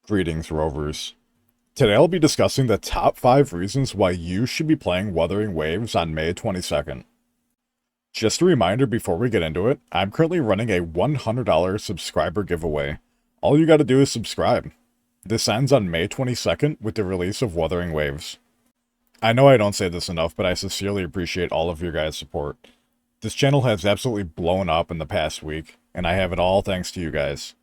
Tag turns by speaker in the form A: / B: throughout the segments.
A: Greetings, Rovers. Today I'll be discussing the top 5 reasons why you should be playing Wuthering Waves on May 22nd. Just a reminder before we get into it, I'm currently running a $100 subscriber giveaway. All you gotta do is subscribe. This ends on May 22nd with the release of Wuthering Waves. I know I don't say this enough, but I sincerely appreciate all of your guys' support. This channel has absolutely blown up in the past week, and I have it all thanks to you guys.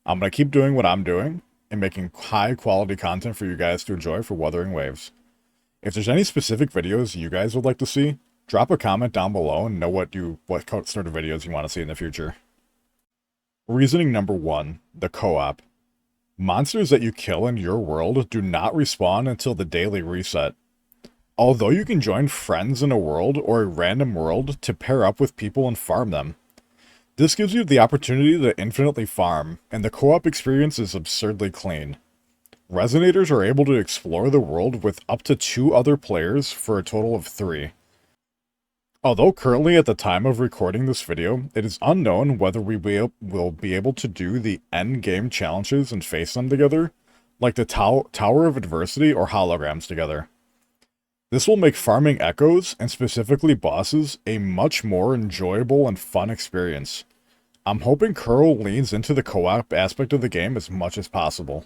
A: I'm gonna keep doing what I'm doing, and making high quality content for you guys to enjoy for Wuthering Waves. If there's any specific videos you guys would like to see, drop a comment down below and know what sort of videos you want to see in the future. Reasoning number 1, the co-op. Monsters that you kill in your world do not respawn until the daily reset. Although you can join friends in a world or a random world to pair up with people and farm them. This gives you the opportunity to infinitely farm, and the co-op experience is absurdly clean. Resonators are able to explore the world with up to 2 other players for a total of 3. Although currently at the time of recording this video, it is unknown whether we will be able to do the endgame challenges and face them together, like the Tower of Adversity or holograms together. This will make farming echoes, and specifically bosses, a much more enjoyable and fun experience. I'm hoping Kuro leans into the co-op aspect of the game as much as possible.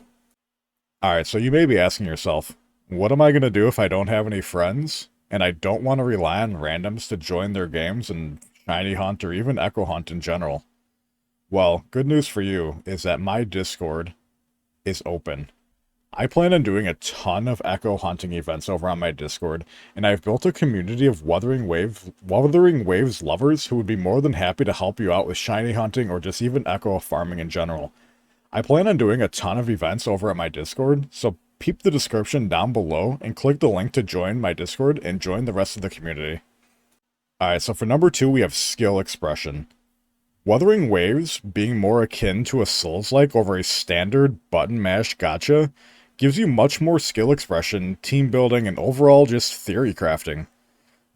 A: Alright, so you may be asking yourself, what am I going to do if I don't have any friends, and I don't want to rely on randoms to join their games and shiny hunt or even echo hunt in general? Well, good news for you is that my Discord is open. I plan on doing a ton of echo hunting events over on my Discord, and I've built a community of Wuthering Waves lovers who would be more than happy to help you out with shiny hunting or just even echo farming in general. I plan on doing a ton of events over at my Discord, so peep the description down below and click the link to join my Discord and join the rest of the community. Alright, so for number 2 we have skill expression. Wuthering Waves, being more akin to a Souls-like over a standard button mash gacha, gives you much more skill expression, team building, and overall just theory crafting.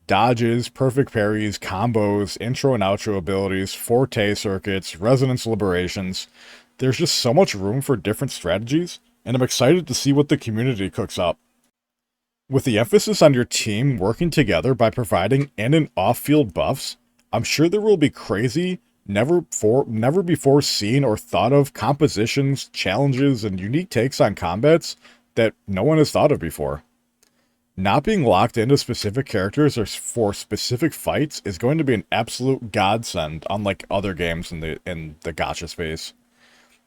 A: Dodges, perfect parries, combos, intro and outro abilities, forte circuits, resonance liberations. There's just so much room for different strategies, and I'm excited to see what the community cooks up. With the emphasis on your team working together by providing in and off-field buffs, I'm sure there will be crazy, never before seen or thought of compositions, challenges, and unique takes on combats that no one has thought of before. Not being locked into specific characters or for specific fights is going to be an absolute godsend, unlike other games in the gacha space.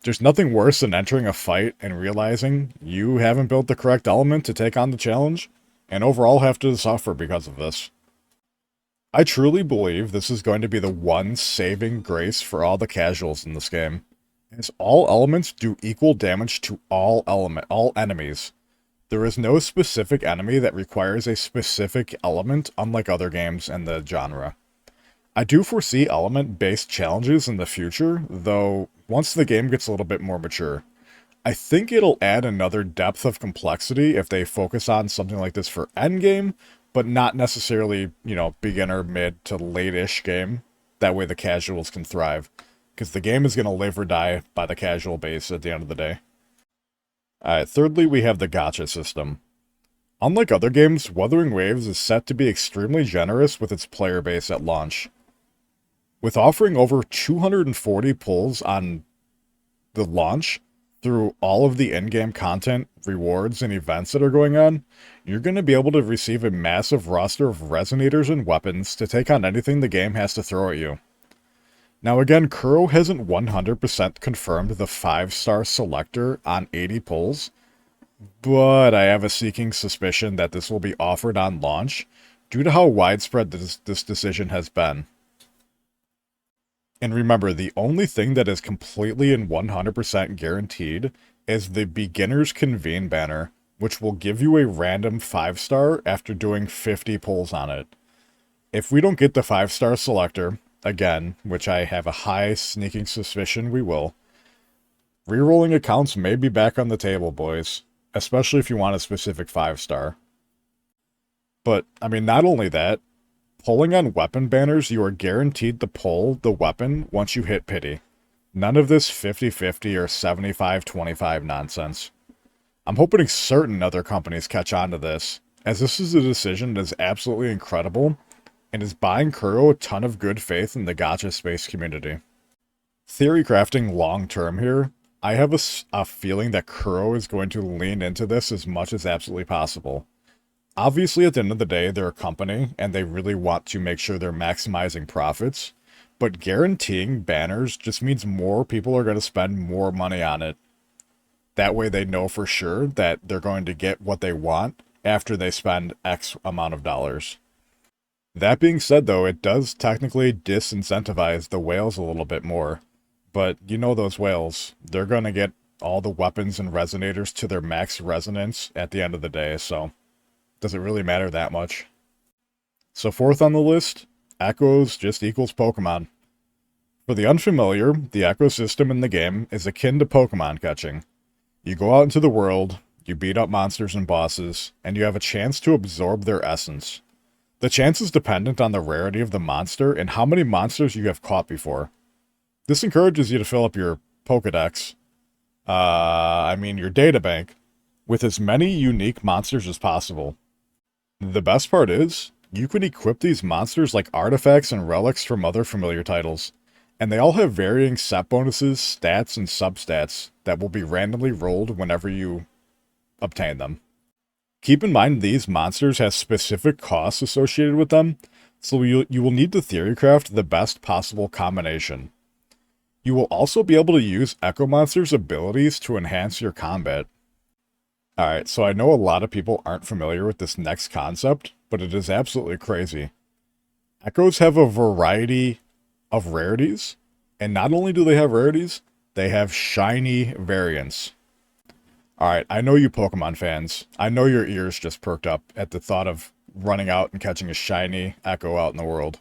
A: There's nothing worse than entering a fight and realizing you haven't built the correct element to take on the challenge, and overall have to suffer because of this. I truly believe this is going to be the one saving grace for all the casuals in this game, as all elements do equal damage to all enemies. There is no specific enemy that requires a specific element, unlike other games in the genre. I do foresee element-based challenges in the future, though once the game gets a little bit more mature. I think it'll add another depth of complexity if they focus on something like this for endgame, but not necessarily, beginner, mid to late-ish game. That way the casuals can thrive, because the game is going to live or die by the casual base at the end of the day. Alright, thirdly, we have the Gacha System. Unlike other games, Wuthering Waves is set to be extremely generous with its player base at launch. With offering over 240 pulls on the launch, through all of the in-game content, rewards, and events that are going on, you're going to be able to receive a massive roster of resonators and weapons to take on anything the game has to throw at you. Now again, Kuro hasn't 100% confirmed the 5-star selector on 80 pulls, but I have a sneaking suspicion that this will be offered on launch, due to how widespread this decision has been. And remember, the only thing that is completely and 100% guaranteed is the Beginner's Convene banner, which will give you a random 5-star after doing 50 pulls on it. If we don't get the 5-star selector, again, which I have a high sneaking suspicion we will, rerolling accounts may be back on the table, boys, especially if you want a specific 5-star. But, not only that, pulling on weapon banners, you are guaranteed to pull the weapon once you hit pity. None of this 50-50 or 75-25 nonsense. I'm hoping certain other companies catch on to this, as this is a decision that is absolutely incredible and is buying Kuro a ton of good faith in the gacha space community. Theory crafting long term here, I have a feeling that Kuro is going to lean into this as much as absolutely possible. Obviously, at the end of the day, they're a company, and they really want to make sure they're maximizing profits, but guaranteeing banners just means more people are going to spend more money on it. That way they know for sure that they're going to get what they want after they spend X amount of dollars. That being said, though, it does technically disincentivize the whales a little bit more. But you know those whales, they're going to get all the weapons and resonators to their max resonance at the end of the day, so does it really matter that much? So fourth on the list, Echoes just equals Pokemon. For the unfamiliar, the Echo System in the game is akin to Pokemon catching. You go out into the world, you beat up monsters and bosses, and you have a chance to absorb their essence. The chance is dependent on the rarity of the monster and how many monsters you have caught before. This encourages you to fill up your Pokedex, your databank, with as many unique monsters as possible. The best part is, you can equip these monsters like artifacts and relics from other familiar titles, and they all have varying set bonuses, stats, and substats that will be randomly rolled whenever you obtain them. Keep in mind these monsters have specific costs associated with them, so you will need to theorycraft the best possible combination. You will also be able to use Echo Monster's abilities to enhance your combat. Alright, so I know a lot of people aren't familiar with this next concept, but it is absolutely crazy. Echoes have a variety of rarities, and not only do they have rarities, they have shiny variants. Alright, I know you Pokemon fans. I know your ears just perked up at the thought of running out and catching a shiny Echo out in the world.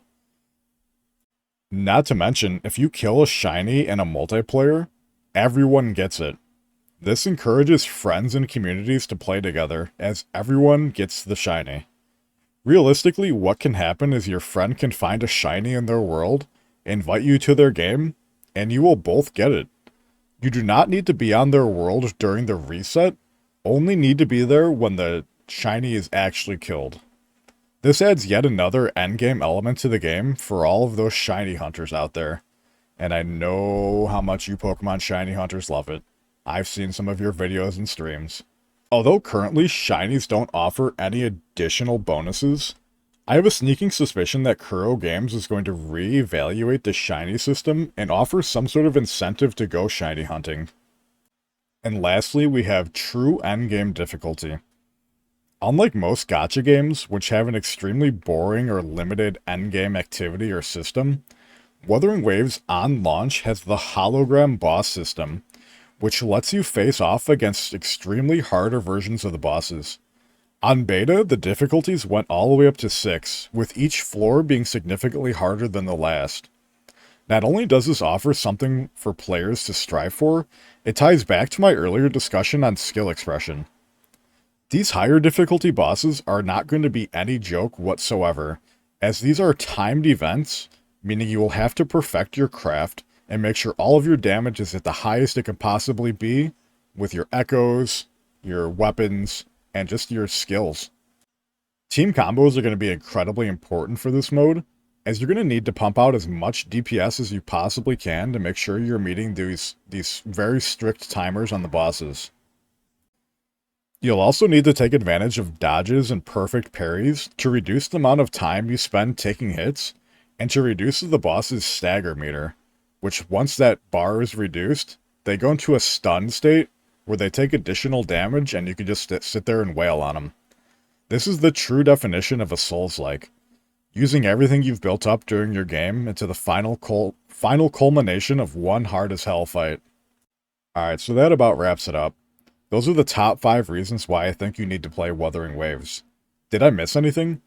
A: Not to mention, if you kill a shiny in a multiplayer, everyone gets it. This encourages friends and communities to play together, as everyone gets the shiny. Realistically, what can happen is your friend can find a shiny in their world, invite you to their game, and you will both get it. You do not need to be on their world during the reset, only need to be there when the shiny is actually killed. This adds yet another endgame element to the game for all of those shiny hunters out there. And I know how much you Pokemon shiny hunters love it. I've seen some of your videos and streams. Although currently shinies don't offer any additional bonuses, I have a sneaking suspicion that Kuro Games is going to re-evaluate the shiny system and offer some sort of incentive to go shiny hunting. And lastly, we have true endgame difficulty. Unlike most gacha games, which have an extremely boring or limited endgame activity or system, Wuthering Waves on launch has the hologram boss system, which lets you face off against extremely harder versions of the bosses. On beta, the difficulties went all the way up to 6, with each floor being significantly harder than the last. Not only does this offer something for players to strive for, it ties back to my earlier discussion on skill expression. These higher difficulty bosses are not going to be any joke whatsoever, as these are timed events, meaning you will have to perfect your craft and make sure all of your damage is at the highest it can possibly be with your echoes, your weapons, and just your skills. Team combos are going to be incredibly important for this mode, as you're going to need to pump out as much DPS as you possibly can to make sure you're meeting these very strict timers on the bosses. You'll also need to take advantage of dodges and perfect parries to reduce the amount of time you spend taking hits, and to reduce the boss's stagger meter, which once that bar is reduced, they go into a stun state where they take additional damage and you can just sit there and wail on them. This is the true definition of a Souls-like, using everything you've built up during your game into the final culmination of one hard-as-hell fight. Alright, so that about wraps it up. Those are the top 5 reasons why I think you need to play Wuthering Waves. Did I miss anything?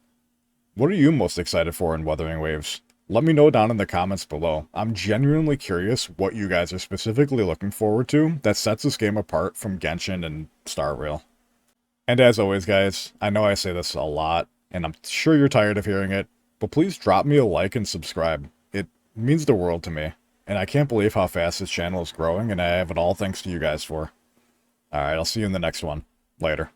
A: What are you most excited for in Wuthering Waves? Let me know down in the comments below. I'm genuinely curious what you guys are specifically looking forward to that sets this game apart from Genshin and Star Rail. And as always guys, I know I say this a lot, and I'm sure you're tired of hearing it, but please drop me a like and subscribe. It means the world to me. and I can't believe how fast this channel is growing, and I have it all thanks to you guys for. Alright, I'll see you in the next one. Later.